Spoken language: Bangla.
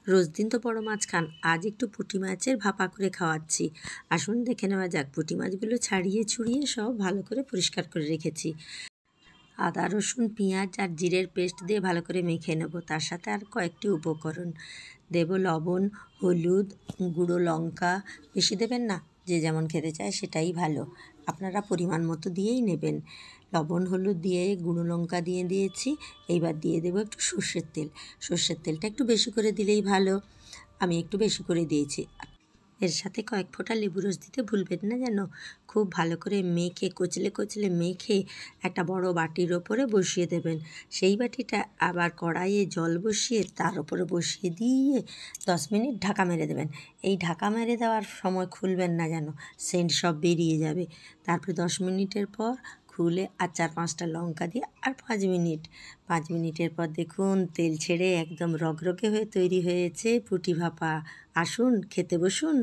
রোজ দিন তো বড় মাছ খান, আজ একটু পুঁটি মাছের ভাপা করে খাওয়াচ্ছি। আসুন দেখে নেওয়া যাক। পুঁটি মাছগুলো ছাড়িয়ে ছুড়িয়ে সব ভালো করে পরিষ্কার করে রেখেছি। আদা রসুন পেঁয়াজ আর জিরের পেস্ট দিয়ে ভালো করে মেখে নেব। তার সাথে আর কয়েকটি উপকরণ দেব, লবণ, হলুদ, গুঁড়ো লঙ্কা। বেশি দেবেন না, যে যেমন খেতে চায় সেটাই ভালো, আপনারা পরিমাণ মতো দিয়েই নেবেন। লবণ হলুদ দিয়ে গুঁড়ো লঙ্কা দিয়ে দিয়েছি। এইবার দিয়ে দেবো একটু সর্ষের তেল। সর্ষের তেলটা একটু বেশি করে দিলেই ভালো, আমি একটু বেশি করে দিয়েছি। এর সাথে কয়েক ফোঁটা লেবু রস দিতে ভুলবেন না যেন। খুব ভালো করে মেখে কচলে কচলে মেখে একটা বড় বাটির ওপরে বসিয়ে দেবেন। সেই বাটিটা আবার কড়াইয়ে জল বসিয়ে তার ওপরে বসিয়ে দিয়ে 10 মিনিট ঢাকা মেরে দেবেন। এই ঢাকা মেরে দেওয়ার সময় খুলবেন না যেন, সেন্ট সব বেরিয়ে যাবে। তারপরে 10 মিনিটের পর খুলে আর 4-5টা লঙ্কা দিয়ে আর 5 মিনিট। 5 মিনিটের পর দেখুন তেল ছেড়ে একদম রগরগে হয়ে তৈরি হয়েছে পুঁটি ভাপা। আসুন খেতে বসুন।